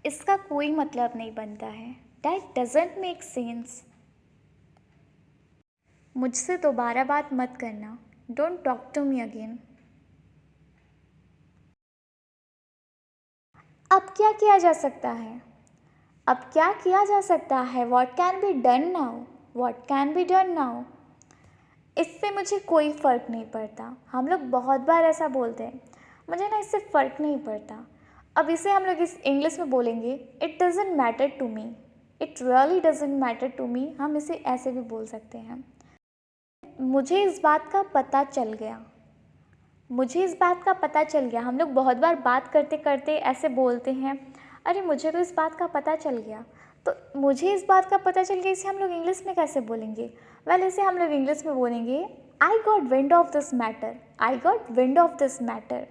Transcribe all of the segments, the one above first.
इसका कोई मतलब नहीं बनता है। That doesn't make sense. मुझसे दोबारा बात मत करना। Don't talk to me again. अब क्या किया जा सकता है? अब क्या किया जा सकता है? What can be done now? What can be done now? इससे मुझे कोई फ़र्क नहीं पड़ता। हम लोग बहुत बार ऐसा बोलते हैं, मुझे ना इससे फ़र्क नहीं पड़ता। अब इसे हम लोग इस इंग्लिश में बोलेंगे, it doesn't matter to me. It really doesn't matter to me. हम इसे ऐसे भी बोल सकते हैं, मुझे इस बात का पता चल गया। मुझे इस बात का पता चल गया। हम लोग बहुत बार बात करते करते ऐसे बोलते हैं, अरे मुझे तो इस बात का पता चल गया। तो मुझे इस बात का पता चल गया, इसे हम लोग इंग्लिश में कैसे बोलेंगे? इसे हम लोग इंग्लिश में बोलेंगे, I got wind of this matter. I got wind of this matter.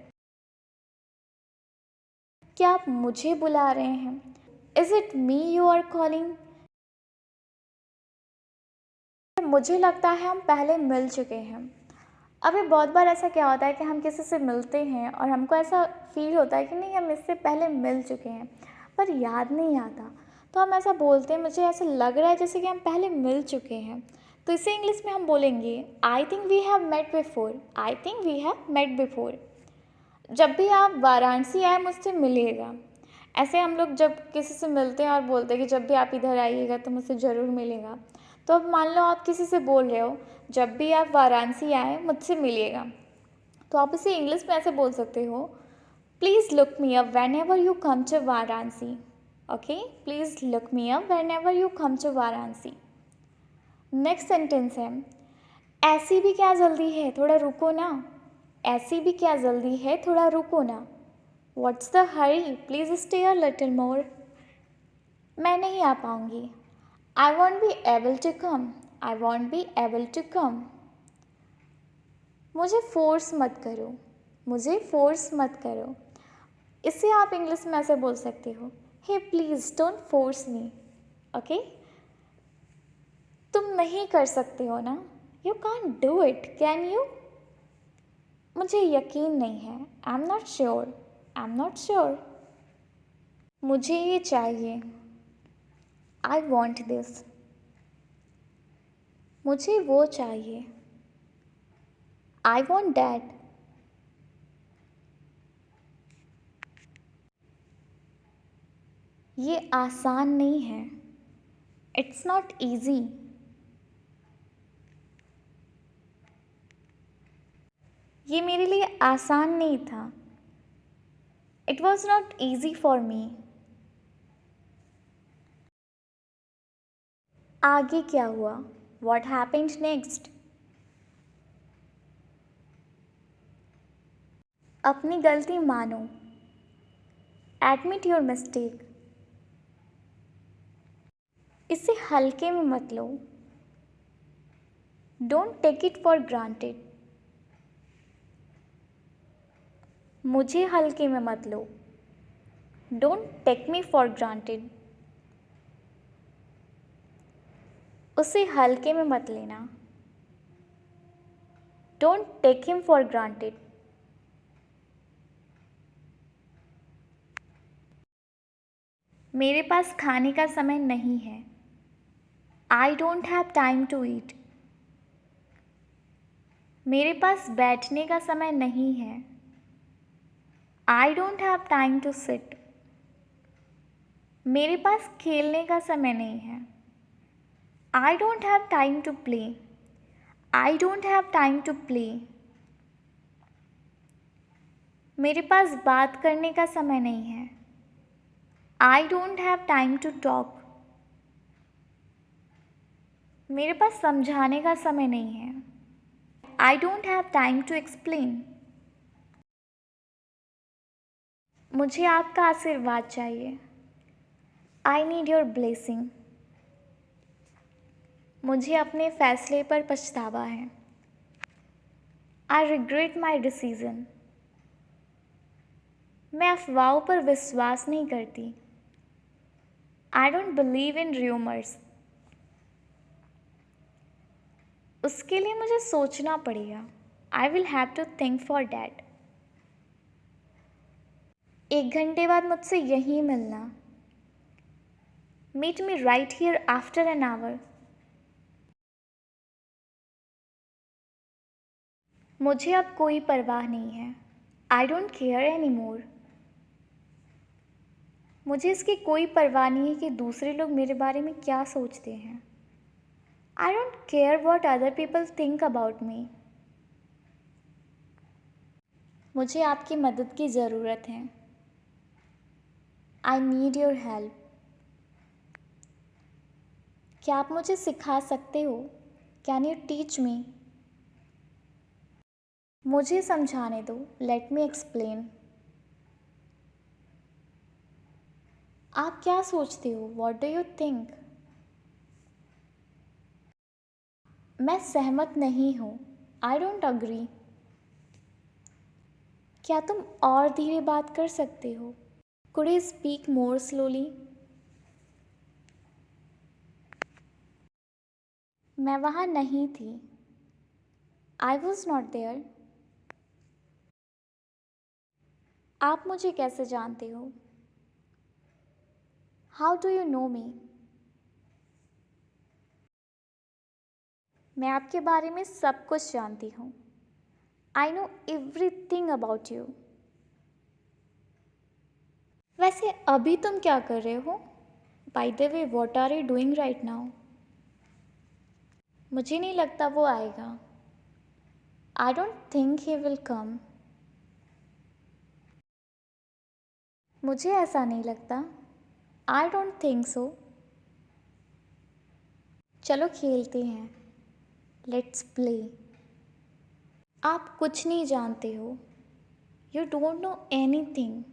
क्या आप मुझे बुला रहे हैं? Is it me you are calling? मुझे लगता है हम पहले मिल चुके हैं। अभी बहुत बार ऐसा क्या होता है कि हम किसी से मिलते हैं और हमको ऐसा फील होता है कि नहीं, हम इससे पहले मिल चुके हैं, पर याद नहीं आता। तो हम ऐसा बोलते हैं, मुझे ऐसा लग रहा है जैसे कि हम पहले मिल चुके हैं। तो इसे इंग्लिश में हम बोलेंगे, I think we have met before. I think we have met before. जब भी आप वाराणसी आए मुझसे मिलिएगा। ऐसे हम लोग जब किसी से मिलते हैं और बोलते हैं कि जब भी आप इधर आइएगा तो मुझसे ज़रूर मिलेगा। तो अब मान लो आप किसी से बोल रहे हो, जब भी आप वाराणसी आए मुझसे मिलिएगा, तो आप इसे इंग्लिश में ऐसे बोल सकते हो, please look me up when ever you come to Varanasi. Okay, please look me up when ever you come to Varanasi. Next sentence है, ऐसी भी क्या जल्दी है, थोड़ा रुको ना। ऐसी भी क्या जल्दी है, थोड़ा रुको ना। What's the hurry, please stay a little more. मैं नहीं आ पाऊँगी। I won't be able to come. I won't be able to come. मुझे फोर्स मत करो। मुझे फोर्स मत करो। इसे आप इंग्लिश में ऐसे बोल सकते हो, hey please don't force me. Okay, तुम नहीं कर सकते हो ना, you can't do it, can you? मुझे यकीन नहीं है, I am not sure. I am not sure. मुझे ये चाहिए, आई वॉन्ट दिस। मुझे वो चाहिए, आई वॉन्ट दैट। ये आसान नहीं है, इट्स नॉट ईजी। ये मेरे लिए आसान नहीं था, it was not easy for me. आगे क्या हुआ, वॉट हैपेंड नेक्स्ट? अपनी गलती मानो, एडमिट योर मिस्टेक। इसे हल्के में मत लो, don't take it for granted. मुझे हल्के में मत लो, don't take me for granted. उसे हल्के में मत लेना, don't take him for granted. मेरे पास खाने का समय नहीं है, I don't have time to eat. मेरे पास बैठने का समय नहीं है, I don't have time to sit. मेरे पास खेलने का समय नहीं है, I don't have time to play. I don't have time to play. मेरे पास बात करने का समय नहीं है, I don't have time to talk. मेरे पास समझाने का समय नहीं है, I don't have time to explain. मुझे आपका आशीर्वाद चाहिए, आई नीड योर ब्लेसिंग। मुझे अपने फैसले पर पछतावा है, आई रिग्रेट माई डिसीज़न। मैं अफवाहों पर विश्वास नहीं करती, I don't believe in rumours. उसके लिए मुझे सोचना पड़ेगा, I will have to think for that. 1 घंटे बाद मुझसे यहीं मिलना, meet me right here after an hour. मुझे अब कोई परवाह नहीं है। I don't care any more. मुझे इसकी कोई परवाह नहीं है कि दूसरे लोग मेरे बारे में क्या सोचते हैं। आई don't care what other people think about me. मुझे आपकी मदद की ज़रूरत है। I need your help. क्या आप मुझे सिखा सकते हो? Can you teach me? मुझे समझाने दो। लेट मी एक्सप्लेन। आप क्या सोचते हो? What do you think? मैं सहमत नहीं हूँ। I don't agree. क्या तुम और धीरे बात कर सकते हो? Could you speak more slowly? मैं वहाँ नहीं थी। I was not there. आप मुझे कैसे जानते हो? How do you know me? मैं आपके बारे में सब कुछ जानती हूँ। I know everything about you. वैसे अभी तुम क्या कर रहे हो? By the way, what are you doing right now? मुझे नहीं लगता वो आएगा। I don't think he will come. मुझे ऐसा नहीं लगता। I don't think so. चलो खेलते हैं। Let's play. आप कुछ नहीं जानते हो। You don't know any thing.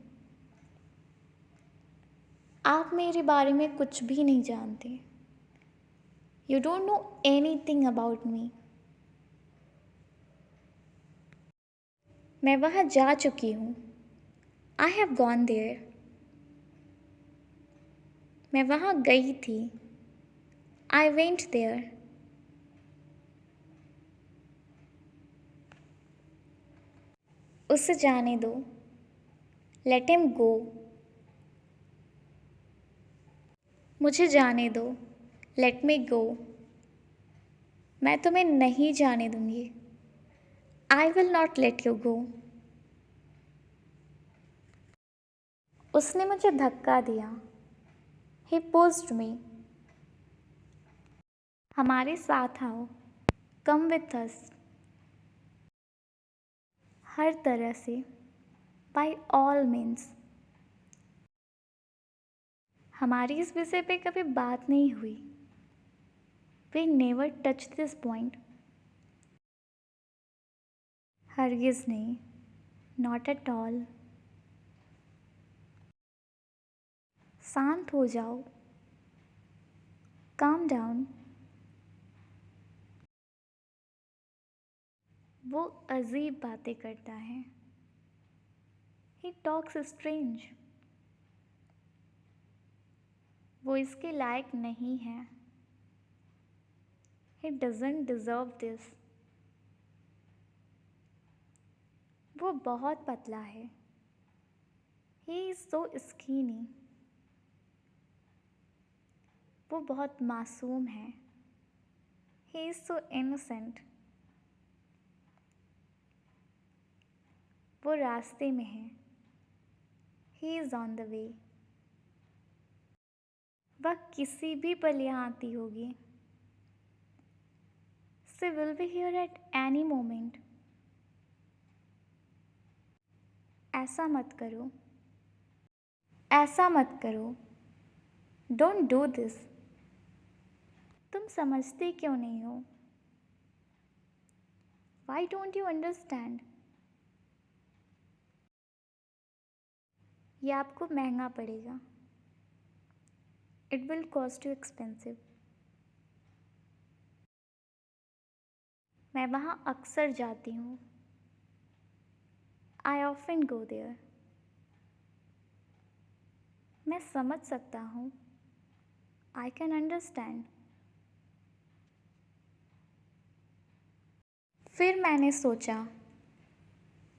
आप मेरे बारे में कुछ भी नहीं जानते। You don't know any thing about me. मैं वहाँ जा चुकी हूँ। I have gone there. मैं वहाँ गई थी। I went there. उसे जाने दो। Let him go. मुझे जाने दो। Let me go. मैं तुम्हें नहीं जाने दूंगी। I will not let you go. उसने मुझे धक्का दिया। He pushed me. हमारे साथ आओ। Come with us. हर तरह से। By all means. हमारी इस विषय पे कभी बात नहीं हुई। We never touch this point. हरगिज़ नहीं। Not at all. शांत हो जाओ। Calm down. वो अजीब बातें करता है। He talks strange. वो इसके लायक नहीं है। He doesn't deserve this. वो बहुत पतला है। He is so skinny. वो बहुत मासूम है। He is so innocent. वो रास्ते में है। He is on the way. वह किसी भी पल यहाँ आती होगी। She will be here at any moment. ऐसा मत करो। ऐसा मत करो। Don't do this. तुम समझते क्यों नहीं हो? Why don't you understand? ये आपको महंगा पड़ेगा। It will cost you expensive. मैं वहाँ अक्सर जाती हूँ। I often go there. मैं समझ सकता हूँ। I can understand. फिर मैंने सोचा।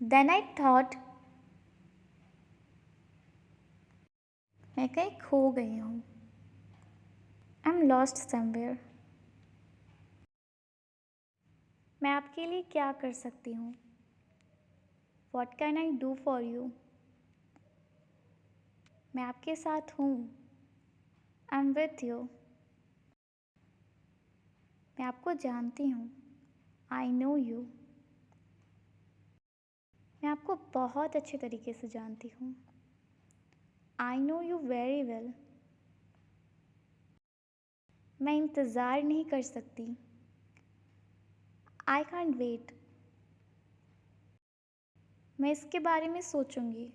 Then I thought. मैं कहीं खो गई हूँ। I am lost somewhere. मैं आपके लिए क्या कर सकती हूँ? What can I do for you? मैं आपके साथ हूँ। I am with you. मैं आपको जानती हूँ। I know you. मैं आपको बहुत अच्छे तरीके से जानती हूँ। I know you very well. मैं इंतज़ार नहीं कर सकती। I can't wait. मैं इसके बारे में सोचूंगी।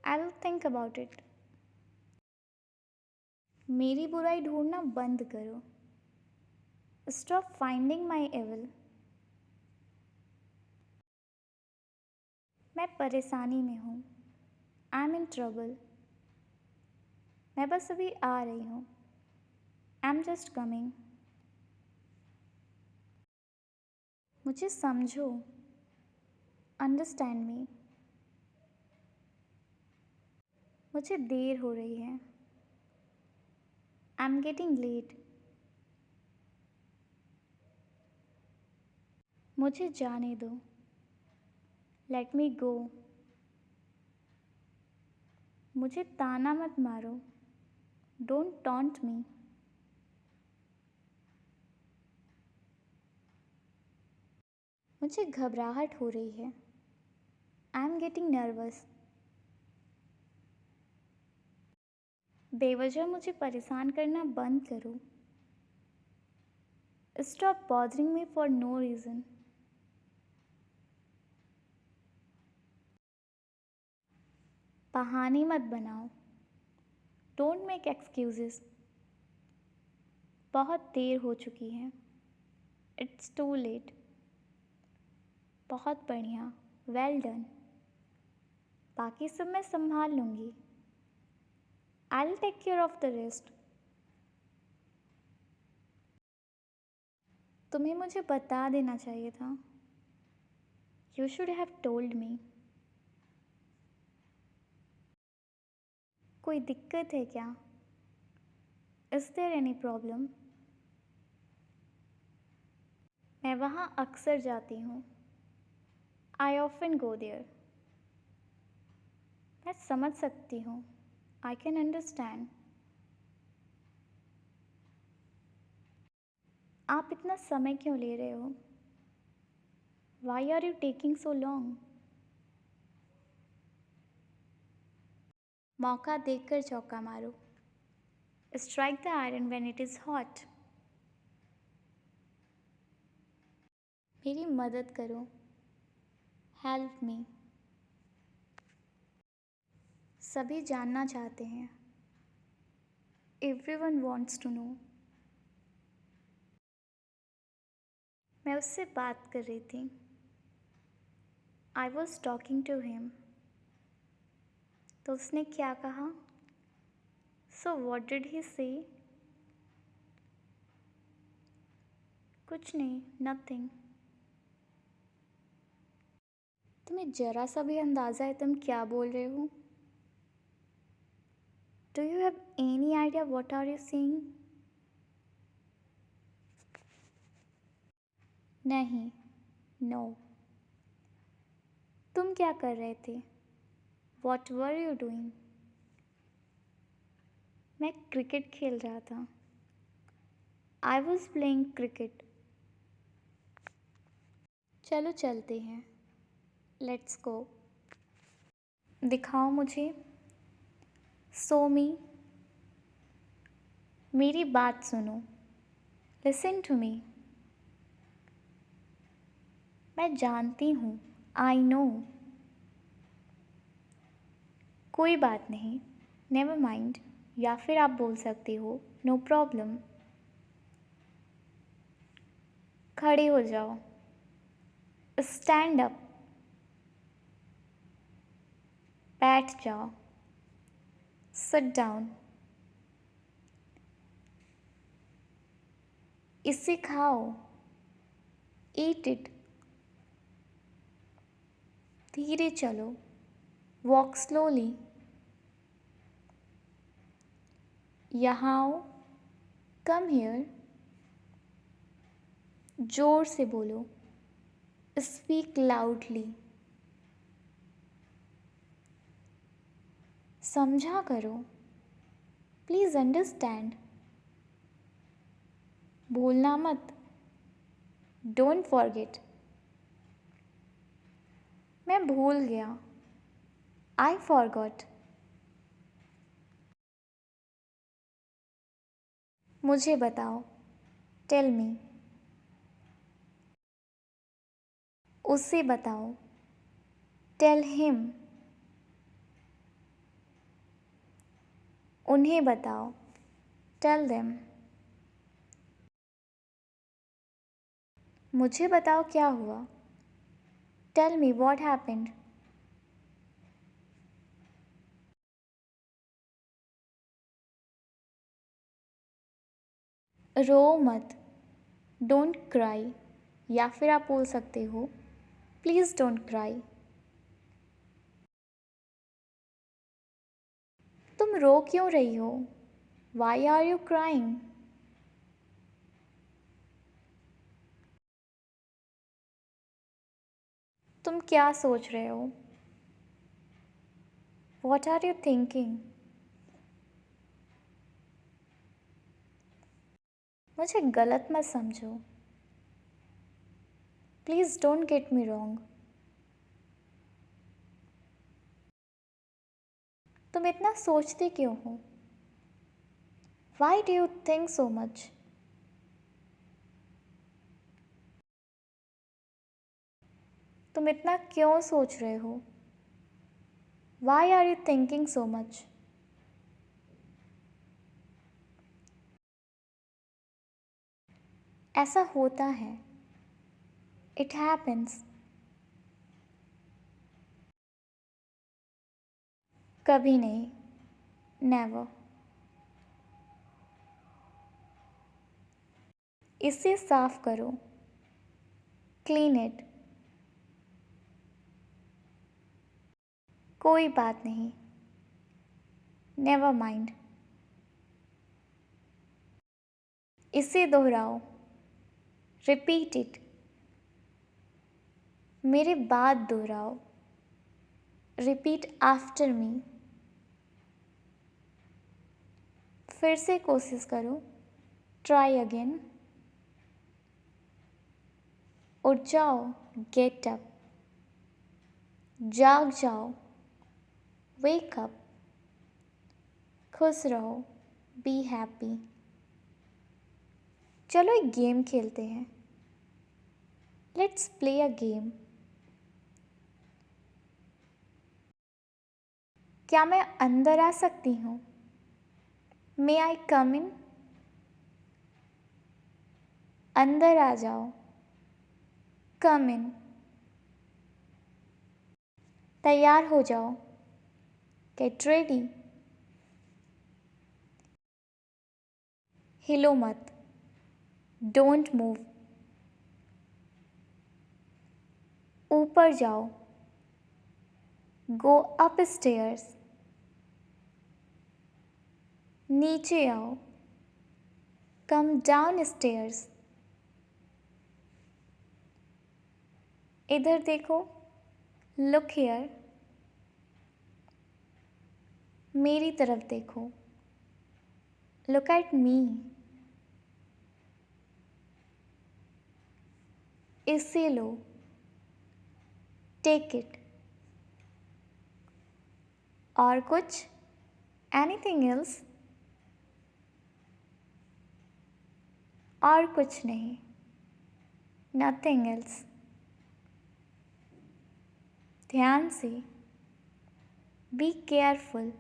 I will think about it. मेरी बुराई ढूंढना बंद करो। Stop finding my evil. मैं परेशानी में हूँ। I am in trouble. मैं बस अभी आ रही हूँ। I am just coming. मुझे समझो। Understand me. मुझे देर हो रही है। I am getting late. मुझे जाने दो। Let me go. मुझे ताना मत मारो। Don't taunt me. मुझे घबराहट हो रही है। I am getting nervous. बेवजह मुझे परेशान करना बंद करो। Stop bothering me for no reason. बहाने मत बनाओ। Don't make excuses. बहुत देर हो चुकी है। It's too late. बहुत बढ़िया। Well done. बाकी सब मैं संभाल लूँगी। I will take care of the rest. तुम्हें मुझे बता देना चाहिए था। You should have told me. कोई दिक्कत है क्या? Is there any problem? मैं वहाँ अक्सर जाती हूँ। I often go there. मैं समझ सकती हूँ। I can understand. आप इतना समय क्यों ले रहे हो? Why are you taking so long? मौका देखकर चौका मारो। Strike the iron when it is hot. मेरी मदद करो। Help me. सभी जानना चाहते हैं। Everyone wants to know. मैं उससे बात कर रही थी। I was talking to him. तो उसने क्या कहा? सो वॉट डिड ही से? कुछ नहीं, नथिंग। तुम्हें जरा सा भी अंदाज़ा है तुम क्या बोल रहे हो? Do you have any idea what are you saying? नहीं, नो। तुम क्या कर रहे थे? What were you doing? मैं क्रिकेट खेल रहा था। I was playing cricket. चलो चलते हैं। Let's go. दिखाओ मुझे। Show me. मेरी बात सुनो। Listen to me. मैं जानती हूँ। I know. कोई बात नहीं। Never mind. या फिर आप बोल सकते हो नो प्रॉब्लम। खड़े हो जाओ। Stand up. बैठ जाओ। Sit down. इसे खाओ। Eat it. धीरे चलो। Walk slowly. यहाँ आओ। Come here. जोर से बोलो। Speak loudly. समझा करो। Please understand. भूलना मत। Don't forget. मैं भूल गया। I forgot. मुझे बताओ। Tell me. उसे बताओ। Tell him. उन्हें बताओ। Tell them. मुझे बताओ क्या हुआ। Tell me what happened. रो मत। Don't cry. या फिर आप बोल सकते हो प्लीज़ डोंट क्राई। तुम रो क्यों रही हो। Why are you crying. तुम क्या सोच रहे हो। What are you thinking. मुझे गलत मत समझो। Please don't get me wrong. तुम इतना सोचते क्यों हो। Why do you think so much. तुम इतना क्यों सोच रहे हो। Why are you thinking so much. ऐसा होता है। It happens. कभी नहीं। नेवर। इसे साफ करो। Clean it. कोई बात नहीं। Never mind. इसे दोहराओ। Repeat it. मेरे बाद दोहराओ। Repeat after me. फिर से कोशिश करो। Try again. उठ जाओ। Get up. जाग जाओ। Wake up. खुश रहो। Be happy. चलो एक गेम खेलते हैं। Let's play a game. क्या मैं अंदर आ सकती हूँ। मे आई कम इन। अंदर आ जाओ। कम इन। तैयार हो जाओ। Get ready. हिलो मत। Don't move. ऊपर जाओ। Go upstairs. नीचे आओ। Come downstairs. इधर देखो। Look here. मेरी तरफ देखो। Look at me. इसे लो। Take it. और कुछ। Anything else. और कुछ नहीं। Nothing else. ध्यान से। Be careful.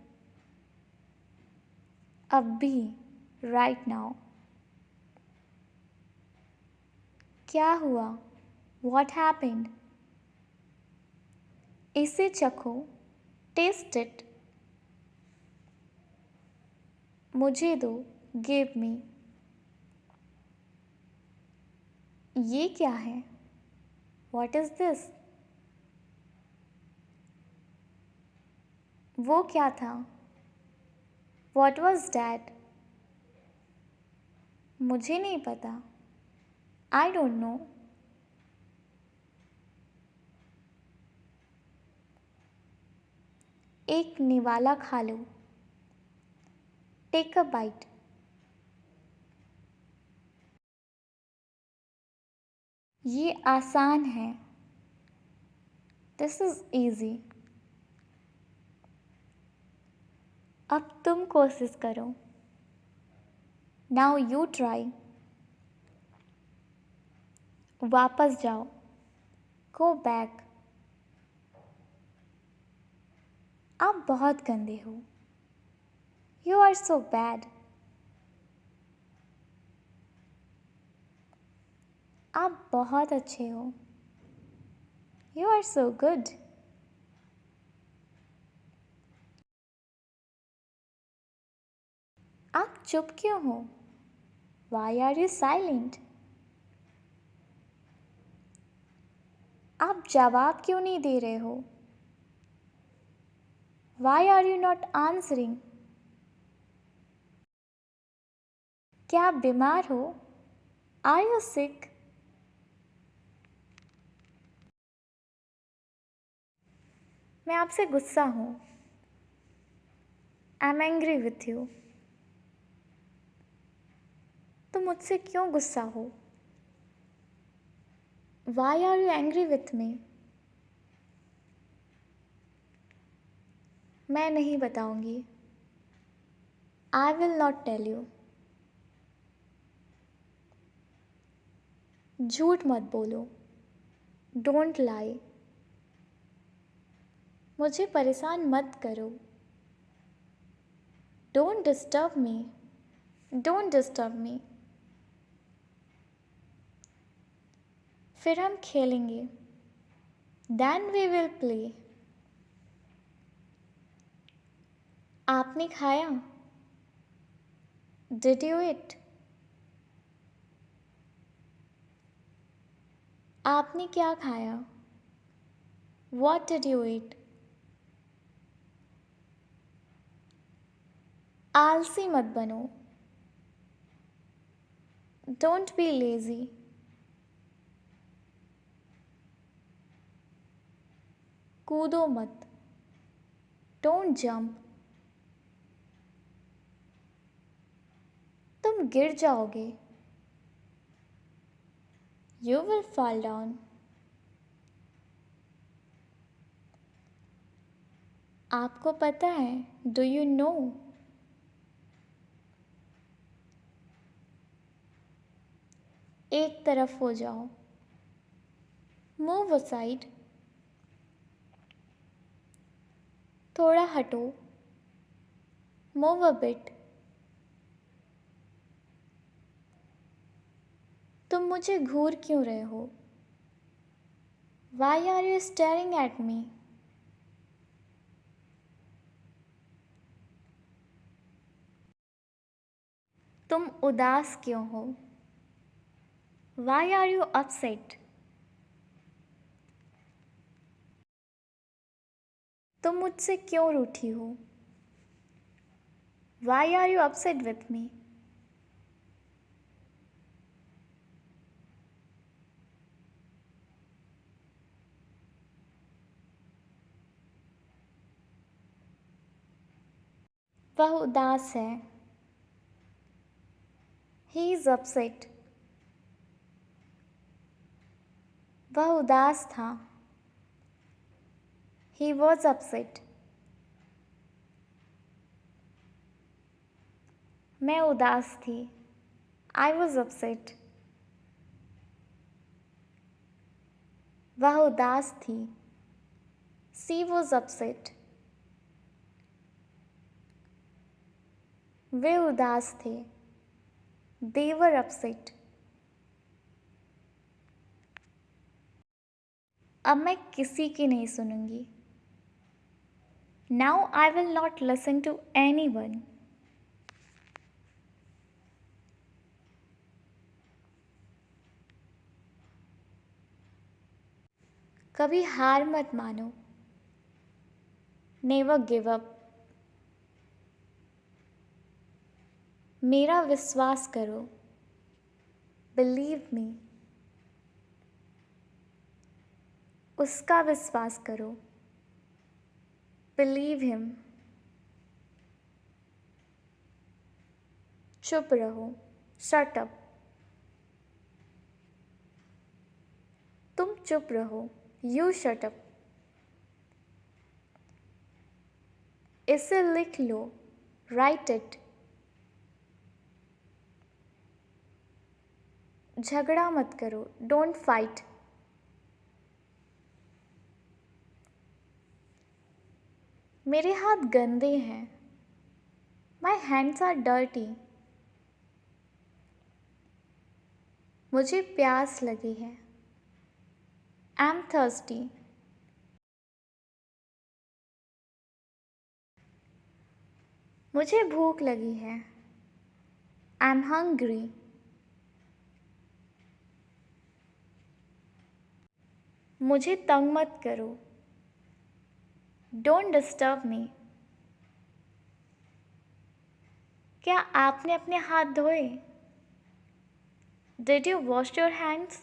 अभी। Right now. क्या हुआ। What happened. इसे चखो। Taste it. मुझे दो। Give me. ये क्या है। What is this. वो क्या था। What was that. मुझे नहीं पता। I don't know. एक निवाला खा लो। Take a bite. ये आसान है। This is easy. अब तुम कोशिश करो। Now you try. वापस जाओ। Go back. आप बहुत गंदे हो। You are so bad. आप बहुत अच्छे हो। You are so good. आप चुप क्यों हो? Why are you silent? आप जवाब क्यों नहीं दे रहे हो? Why are you not answering? क्या आप बीमार हो? Are you sick? मैं आपसे गुस्सा हूँ। I am angry with you. तुम मुझसे क्यों गुस्सा हो? Why are you angry with me? मैं नहीं बताऊंगी। I will not tell you. झूठ मत बोलो। Don't lie. मुझे परेशान मत करो। Don't disturb me. Don't disturb me. फिर हम खेलेंगे। Then we will play. आपने खाया? Did you eat? आपने क्या खाया? What did you eat? आलसी मत बनो। Don't be lazy. कूदो मत। Don't jump. तुम गिर जाओगे। You will fall down. आपको पता है? Do you know? एक तरफ हो जाओ। Move aside. थोड़ा हटो। Move a bit. तुम मुझे घूर क्यों रहे हो? Why are you staring at me? तुम उदास क्यों हो? Why are you upset? तुम मुझसे क्यों रूठी हो? Why are you upset with me? वह उदास है। He is upset. वह उदास था। He was upset. मैं उदास थी। I was upset. वह उदास थी। सी वॉज अपसेट। वे उदास थे। They were upset. अब मैं किसी की नहीं सुनूंगी। Now I will not listen to anyone. कभी हार मत मानो। Never give up. मेरा विश्वास करो। बिलीव मी, उसका विश्वास करो, बिलीव हिम, चुप रहो, शट अप, तुम चुप रहो, यू शट अप, इसे लिख लो, राइट इट, झगड़ा मत करो, डोंट फाइट, मेरे हाथ गंदे हैं, माई हैंड्स आर डर्टी, मुझे प्यास लगी है, आई एम थर्स्टी, मुझे भूख लगी है, आई एम हंग्री, मुझे तंग मत करो, डोंट डिस्टर्ब मी, क्या आपने अपने हाथ धोए? Did you wash your hands?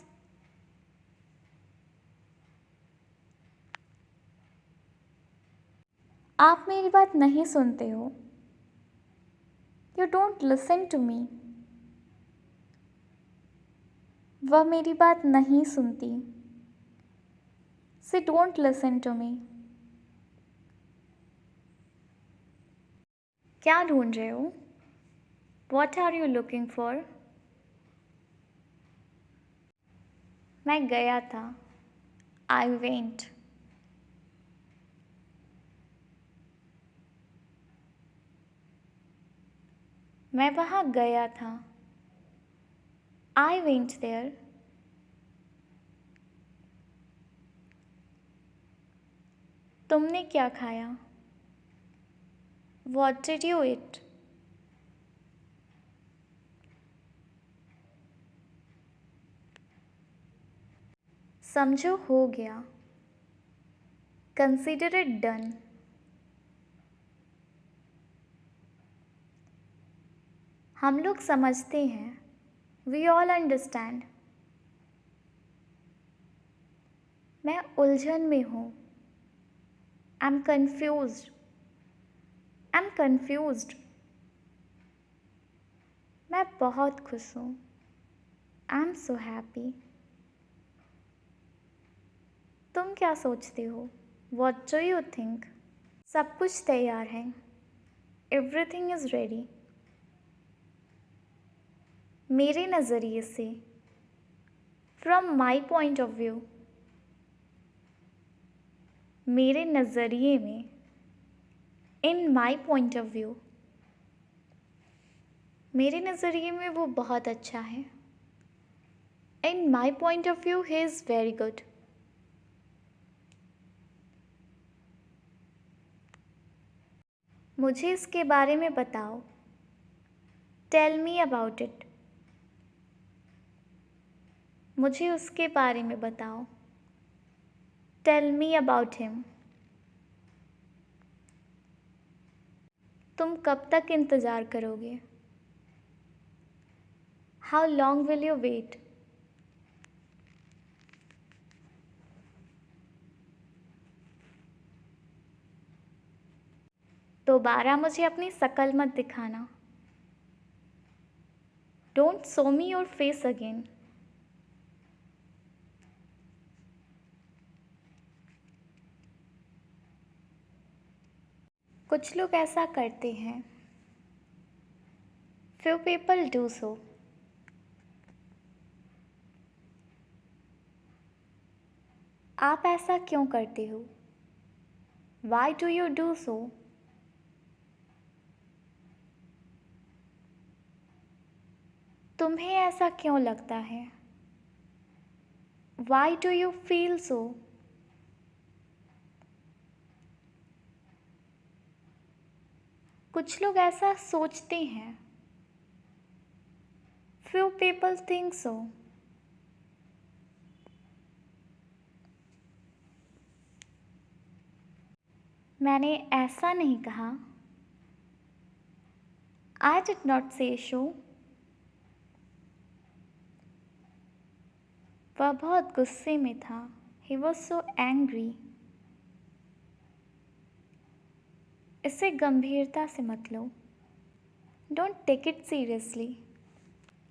आप मेरी बात नहीं सुनते हो, you don't listen to me, वह मेरी बात नहीं सुनती, she don't listen to me, क्या ढूंढ रहे हो? What are you looking for? मैं गया था, आई वेंट, मैं वहाँ गया था, आई वेंट देयर, तुमने क्या खाया? वॉट डिड यू ईट? समझो हो गया, कंसिडर इट डन, हम लोग समझते हैं, वी ऑल अंडरस्टैंड, मैं उलझन में हूँ, I M confused, I am confused, मैं बहुत खुश हूँ, आई एम सो हैप्पी, तुम क्या सोचते हो? What do you think? सब कुछ तैयार है, एवरीथिंग इज़ रेडी, मेरे नज़रिए से, from my point of view, मेरे नज़रिए में, in my point of view, मेरे नज़रिए में वो बहुत अच्छा है, in my point of view he is very good, मुझे इसके बारे में बताओ, टेल मी अबाउट इट, मुझे उसके बारे में बताओ, टेल मी अबाउट हिम, तुम कब तक इंतज़ार करोगे? How long will you wait? दोबारा मुझे अपनी शकल मत दिखाना, don't show me your face again, कुछ लोग ऐसा करते हैं, few people do so, आप ऐसा क्यों करते हो? Why do you do so? तुम्हें ऐसा क्यों लगता है? Why do you feel so? कुछ लोग ऐसा सोचते हैं, few people think so. मैंने ऐसा नहीं कहा, I did not say so. वह बहुत गुस्से में था। He was so angry. इसे गंभीरता से मत लो। Don't take it seriously.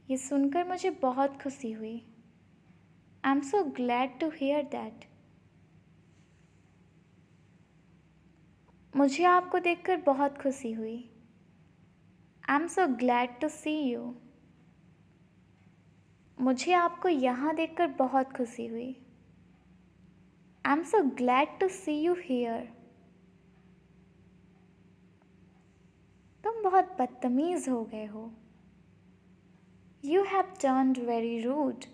ये सुनकर मुझे बहुत खुशी हुई। I am so glad to hear that. मुझे आपको देखकर बहुत खुशी हुई। I am so glad to see you. मुझे आपको यहाँ देखकर बहुत खुशी हुई। I am so glad to see you here. तुम बहुत बदतमीज हो गए हो। You have turned very rude.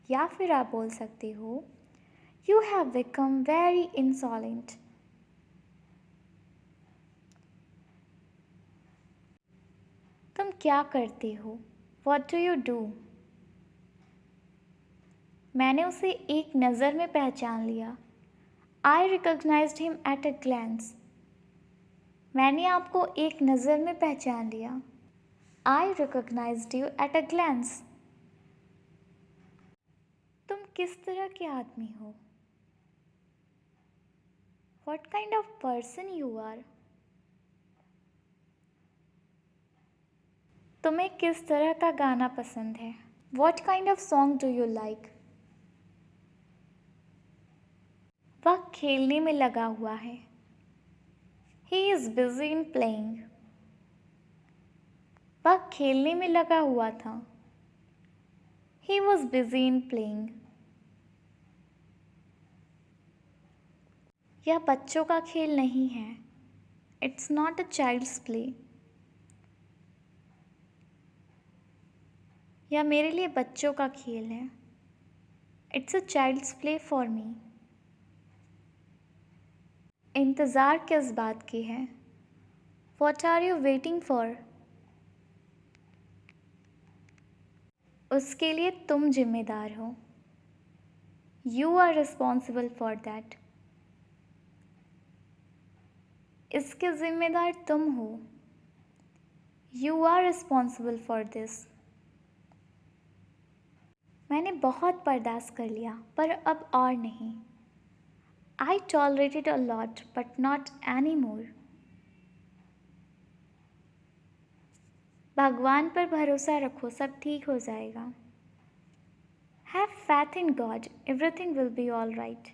या फिर आप बोल सकते हो you have become very insolent. तुम क्या करते हो? What do you do? मैंने उसे एक नज़र में पहचान लिया। I recognised him at a glance. मैंने आपको एक नज़र में पहचान लिया। I recognised you at a glance. तुम किस तरह के आदमी हो? What kind of person you are? तुम्हें किस तरह का गाना पसंद है? What kind of song do you like? वह खेलने में लगा हुआ है। He is busy in playing. वह खेलने में लगा हुआ था। He was busy in playing. यह बच्चों का खेल नहीं है। It's not a child's play. यह मेरे लिए बच्चों का खेल है। It's a child's play for me. इंतज़ार किस बात की है? What are you waiting for? उसके लिए तुम जिम्मेदार हो। You are responsible for that. इसके जिम्मेदार तुम हो। You are responsible for this. मैंने बहुत बर्दाश्त कर लिया पर अब और नहीं। I tolerated a lot but not any more. भगवान पर भरोसा रखो, सब ठीक हो जाएगा। Have faith in God, everything will be all right.